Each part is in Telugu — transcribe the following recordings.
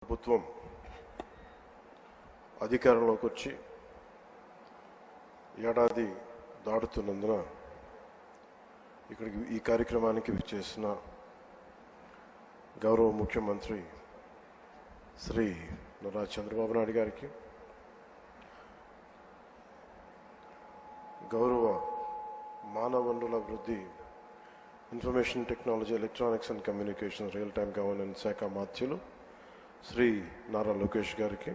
ప్రభుత్వం అధికారంలోకి వచ్చి ఏడాది దాటుతున్నందున ఇక్కడికి ఈ కార్యక్రమానికి విచ్చేసిన గౌరవ ముఖ్యమంత్రి శ్రీ నారా చంద్రబాబు నాయుడు గారికి, గౌరవ మానవ వనరుల అభివృద్ధి, information technology, electronics and communication, real time governance శాఖ మాత్యులు శ్రీ నారా లోకేష్ గారికి,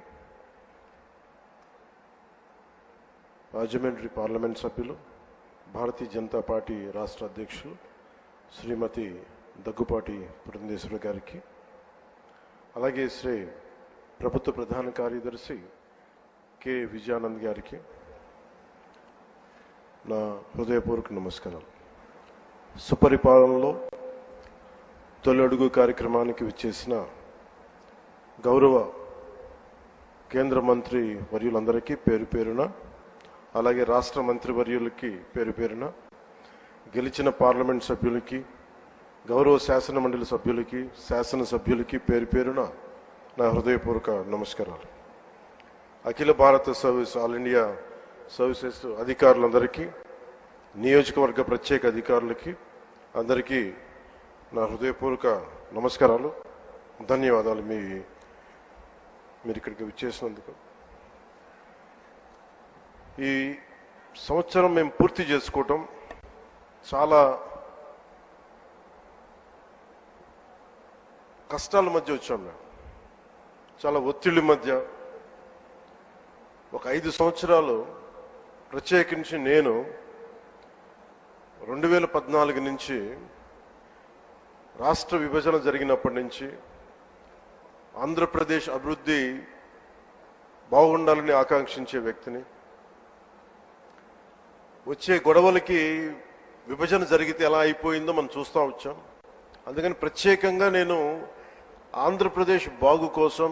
రాజమండ్రి పార్లమెంట్ సభ్యులు, భారతీయ జనతా పార్టీ రాష్ట్ర అధ్యక్షులు శ్రీమతి దగ్గుపాటి పురంధేశ్వరి గారికి, అలాగే శ్రీ ప్రభుత్వ ప్రధాన కార్యదర్శి కె విజయానంద్ గారికి నా హృదయపూర్వక నమస్కారాలు. సుపరిపాలనలో తొలి అడుగు కార్యక్రమానికి విచ్చేసిన గౌరవ కేంద్ర మంత్రి వర్యులందరికీ పేరు పేరున, అలాగే రాష్ట్ర మంత్రి వర్యులకి పేరు పేరున, గెలిచిన పార్లమెంట్ సభ్యులకి, గౌరవ శాసన మండలి సభ్యులకి, శాసనసభ్యులకి పేరు పేరున నా హృదయపూర్వక నమస్కారాలు. అఖిల భారత సర్వీస్, ఆల్ ఇండియా సర్వీసెస్ అధికారులందరికీ, నియోజకవర్గ ప్రత్యేక అధికారులకి అందరికీ నా హృదయపూర్వక నమస్కారాలు, ధన్యవాదాలు మీరు ఇక్కడికి విచ్చేసినందుకు. ఈ సంవత్సరం మేము పూర్తి చేసుకోవటం చాలా కష్టాల మధ్య వచ్చాం. మేము చాలా ఒత్తిడి మధ్య ఒక 5 సంవత్సరాలు, ప్రత్యేకించి నేను 2014 నుంచి రాష్ట్ర విభజన జరిగినప్పటి నుంచి ఆంధ్రప్రదేశ్ అభివృద్ధి బాగుండాలని ఆకాంక్షించే వ్యక్తిని. వచ్చే గొడవలకి విభజన జరిగితే ఎలా అయిపోయిందో మనం చూస్తూ వచ్చాం. అందుకని ప్రత్యేకంగా నేను ఆంధ్రప్రదేశ్ బాగు కోసం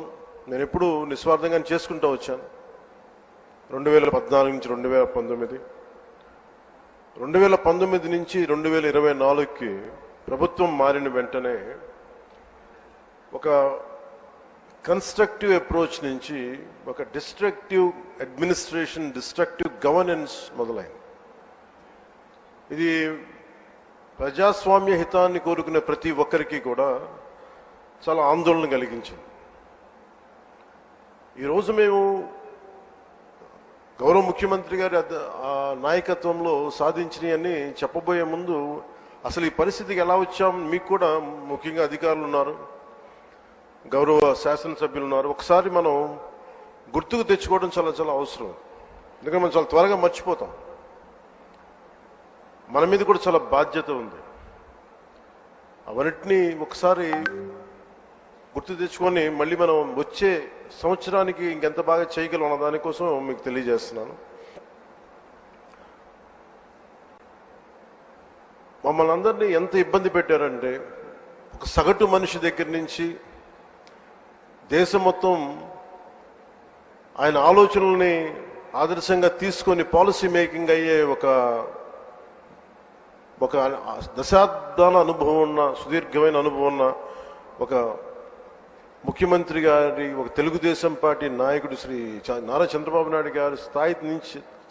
నేను ఎప్పుడూ నిస్వార్థంగా చేసుకుంటూ వచ్చాను. 2014 నుంచి 2019, 2019 నుంచి 2024కి ప్రభుత్వం మారిన వెంటనే ఒక కన్స్ట్రక్టివ్ అప్రోచ్ నుంచి ఒక డిస్ట్రక్టివ్ అడ్మినిస్ట్రేషన్, డిస్ట్రక్టివ్ గవర్నెన్స్ మొదలైంది. ఇది ప్రజాస్వామ్య హితాన్ని కోరుకునే ప్రతి ఒక్కరికి కూడా చాలా ఆందోళన కలిగించింది. ఈరోజు మేము గౌరవ ముఖ్యమంత్రి గారి నాయకత్వంలో సాధించినవన్నీ చెప్పబోయే ముందు అసలు ఈ పరిస్థితికి ఎలా వచ్చాం, మీకు కూడా ముఖ్యంగా అధికారులు ఉన్నారు, గౌరవ శాసనసభ్యులు ఉన్నారు, ఒకసారి మనం గుర్తుకు తెచ్చుకోవడం చాలా చాలా అవసరం. ఎందుకంటే మనం చాలా త్వరగా మర్చిపోతాం. మన మీద కూడా చాలా బాధ్యత ఉంది. అవన్నిటినీ ఒకసారి గుర్తు తెచ్చుకొని మళ్ళీ మనం వచ్చే సంవత్సరానికి ఇంకెంత బాగా చేయగలం అన్న దానికోసం మీకు తెలియజేస్తున్నాను. మమ్మల్ని అందరినీ ఎంత ఇబ్బంది పెట్టారంటే, ఒక సగటు మనిషి దగ్గర నుంచి దేశం మొత్తం ఆయన ఆలోచనల్ని ఆదర్శంగా తీసుకొని పాలసీ మేకింగ్ అయ్యే ఒక దశాబ్దాల అనుభవం ఉన్న, సుదీర్ఘమైన అనుభవం ఉన్న ఒక ముఖ్యమంత్రి గారి, ఒక తెలుగుదేశం పార్టీ నాయకుడు శ్రీ నారా చంద్రబాబు నాయుడు గారి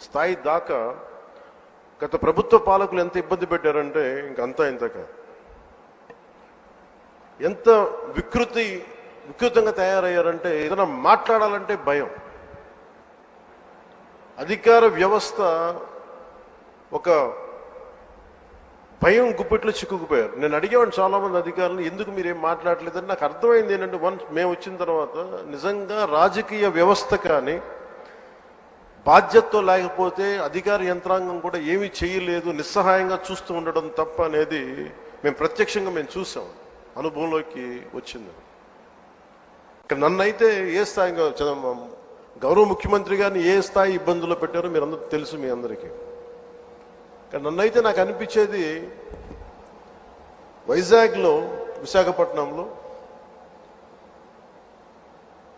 స్థాయి దాకా గత ప్రభుత్వ పాలకులు ఎంత ఇబ్బంది పెట్టారంటే ఇంకంతా ఇంతక ఎంత వికృతంగా తయారయ్యారంటే, ఏదైనా మాట్లాడాలంటే భయం. అధికార వ్యవస్థ ఒక భయం గుప్పెట్లో చిక్కుకుపోయారు. నేను అడిగేవాడిని చాలా మంది అధికారులు, ఎందుకు మీరేం మాట్లాడలేదని. నాకు అర్థమైంది ఏంటంటే, మేము వచ్చిన తర్వాత నిజంగా రాజకీయ వ్యవస్థ కానీ బాధ్యతతో లేకపోతే అధికార యంత్రాంగం కూడా ఏమీ చేయలేదు, నిస్సహాయంగా చూస్తూ ఉండడం తప్ప అనేది మేము ప్రత్యక్షంగా చూసాం, అనుభవంలోకి వచ్చింది. ఇక్కడ నన్నైతే ఏ స్థాయిగా గౌరవ ముఖ్యమంత్రి గారిని ఏ స్థాయి ఇబ్బందుల్లో పెట్టారో మీరు అందరూ తెలుసు, మీ అందరికీ. కానీ నన్నైతే నాకు అనిపించేది, వైజాగ్లో, విశాఖపట్నంలో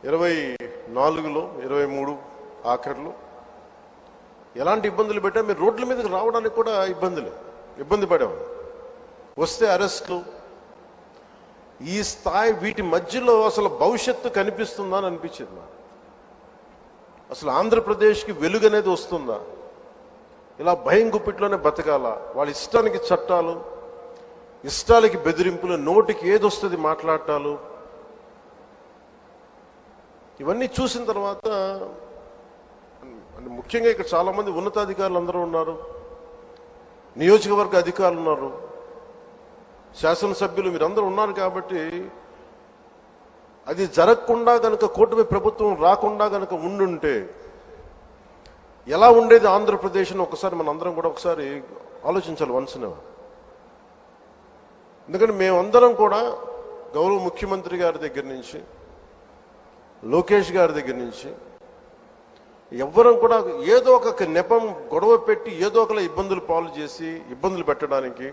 24లో 23 ఆఖరిలో ఎలాంటి ఇబ్బందులు పెట్టా, మీరు రోడ్ల మీదకి రావడానికి కూడా ఇబ్బంది పడేవాళ్ళు. వస్తే అరెస్టులు, ఈ స్థాయి వీటి మధ్యలో అసలు భవిష్యత్తు కనిపిస్తుందా అని అనిపించింది నాకు. అసలు ఆంధ్రప్రదేశ్కి వెలుగు అనేది వస్తుందా? ఇలా భయం గుప్పిట్లోనే బతకాల? వాళ్ళ ఇష్టానికి చట్టాలు, ఇష్టాలకి బెదిరింపులు, నోటికి ఏది వస్తుంది మాట్లాడటాలు, ఇవన్నీ చూసిన తర్వాత ముఖ్యంగా ఇక్కడ చాలా మంది ఉన్నతాధికారులు అందరూ ఉన్నారు, నియోజకవర్గ అధికారులు ఉన్నారు, శాసనసభ్యులు మీరందరూ ఉన్నారు. కాబట్టి అది జరగకుండా కనుక కూటమి ప్రభుత్వం రాకుండా కనుక ఉండుంటే ఎలా ఉండేది ఆంధ్రప్రదేశ్ అని ఒకసారి మన అందరం కూడా ఒకసారి ఆలోచించాలి వన్స్న. ఎందుకంటే మేమందరం కూడా గౌరవ ముఖ్యమంత్రి గారి దగ్గర నుంచి, లోకేష్ గారి దగ్గర నుంచి ఎవ్వరం కూడా ఏదో ఒక నెపం గొడవ పెట్టి ఏదో ఒకలా ఇబ్బందులు పాలు చేసి ఇబ్బందులు పెట్టడానికి,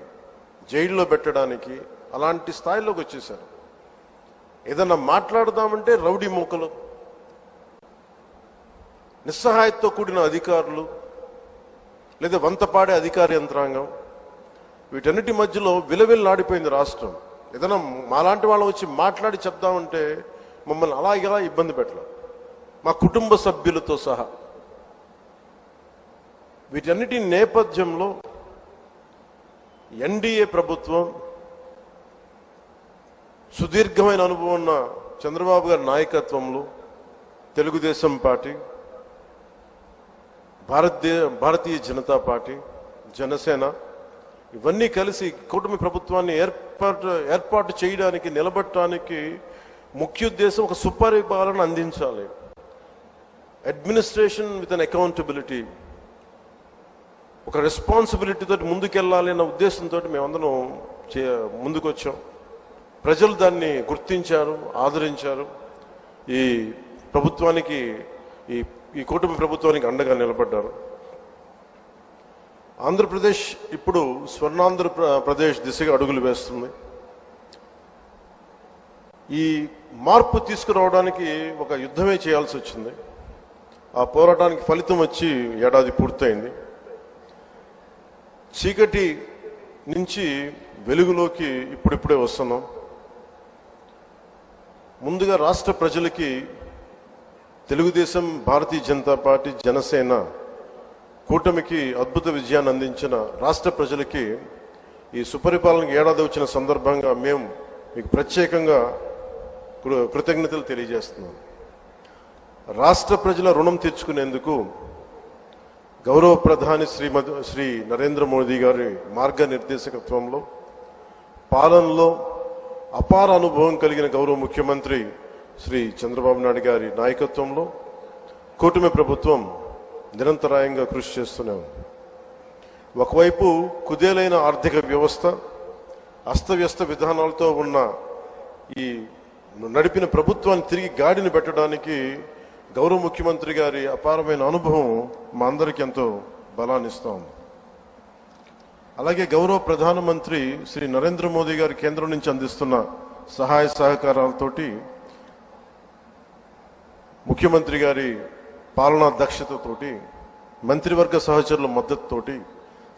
జైల్లో పెట్టడానికి అలాంటి స్థాయిలోకి వచ్చేసారు. ఏదన్నా మాట్లాడదామంటే రౌడీ మూకలు, నిస్సహాయతతో కూడిన అధికారులు, లేదా వంతపాడే అధికార యంత్రాంగం, వీటన్నిటి మధ్యలో విలవిల్లాడిపోయింది రాష్ట్రం. ఏదైనా మాలాంటి వాళ్ళం వచ్చి మాట్లాడి చెప్దామంటే మమ్మల్ని అలా ఇలా ఇబ్బంది పెట్టలేదు, మా కుటుంబ సభ్యులతో సహా. వీటన్నిటి నేపథ్యంలో ఎన్డీఏ ప్రభుత్వం, సుదీర్ఘమైన అనుభవం ఉన్న చంద్రబాబు గారి నాయకత్వంలో తెలుగుదేశం పార్టీ, భారతీయ జనతా పార్టీ, జనసేన ఇవన్నీ కలిసి కూటమి ప్రభుత్వాన్ని ఏర్పాటు చేయడానికి, నిలబెట్టడానికి ముఖ్య ఉద్దేశం ఒక సుపరిపాలన అందించాలి, అడ్మినిస్ట్రేషన్ విత్ అన్ అకౌంటబిలిటీ, ఒక రెస్పాన్సిబిలిటీ తోటి ముందుకెళ్ళాలి అన్న ఉద్దేశంతో మేమందరం ముందుకు వచ్చాం. ప్రజలు దాన్ని గుర్తించారు, ఆదరించారు. ఈ ప్రభుత్వానికి, ఈ కూటమి ప్రభుత్వానికి అండగా నిలబడ్డారు. ఆంధ్రప్రదేశ్ ఇప్పుడు స్వర్ణాంధ్రప్రదేశ్ దిశగా అడుగులు వేస్తుంది. ఈ మార్పు తీసుకురావడానికి ఒక యుద్ధమే చేయాల్సి వచ్చింది. ఆ పోరాటానికి ఫలితం వచ్చి ఏడాది పూర్తయింది. చీకటి నుంచి వెలుగులోకి ఇప్పుడిప్పుడే వస్తున్నాం. ముందుగా రాష్ట్ర ప్రజలకి తెలుగుదేశం, భారతీయ జనతా పార్టీ, జనసేన కూటమికి అద్భుత విజయాన్ని అందించిన రాష్ట్ర ప్రజలకి ఈ సుపరిపాలనకి ఏడాది వచ్చిన సందర్భంగా మేము మీకు ప్రత్యేకంగా కృతజ్ఞతలు తెలియజేస్తున్నాం. రాష్ట్ర ప్రజల రుణం తీర్చుకునేందుకు గౌరవ ప్రధాని శ్రీ నరేంద్ర మోదీ గారి మార్గనిర్దేశకత్వంలో, పాలనలో అపార అనుభవం కలిగిన గౌరవ ముఖ్యమంత్రి శ్రీ చంద్రబాబు నాయుడు గారి నాయకత్వంలో కూటమి ప్రభుత్వం నిరంతరాయంగా కృషి చేస్తున్నాం. ఒకవైపు కుదేలైన ఆర్థిక వ్యవస్థ, అస్తవ్యస్త విధానాలతో ఉన్న ఈ నడిపిన ప్రభుత్వాన్ని తిరిగి గాడిని పెట్టడానికి గౌరవ ముఖ్యమంత్రి గారి అపారమైన అనుభవం మా అందరికీ ఎంతో బలాన్ని ఇస్తా ఉంది. అలాగే గౌరవ ప్రధానమంత్రి శ్రీ నరేంద్ర మోదీ గారు కేంద్రం నుంచి అందిస్తున్న సహాయ సహకారాలతోటి, ముఖ్యమంత్రి గారి పాలనా దక్షతతోటి, మంత్రివర్గ సహచరుల మద్దతుతోటి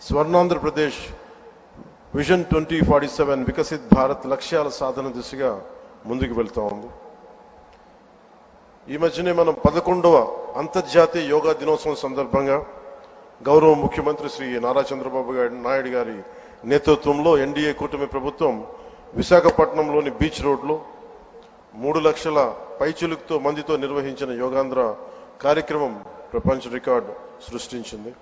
స్వర్ణాంధ్రప్రదేశ్ విజన్ 2047 వికసిత్ భారత్ లక్ష్యాల సాధన దిశగా ముందుకు వెళ్తా ఉంది. ఈ మధ్యనే మనం 11వ అంతర్జాతీయ యోగా దినోత్సవం సందర్భంగా గౌరవ ముఖ్యమంత్రి శ్రీ నారా చంద్రబాబు నాయుడు గారి నేతృత్వంలో ఎన్డీఏ కూటమి ప్రభుత్వం విశాఖపట్నంలోని బీచ్ రోడ్లో 3 లక్షల పైచిలుకుతో మందితో నిర్వహించిన యోగాంధ్ర కార్యక్రమం ప్రపంచ రికార్డు సృష్టించింది.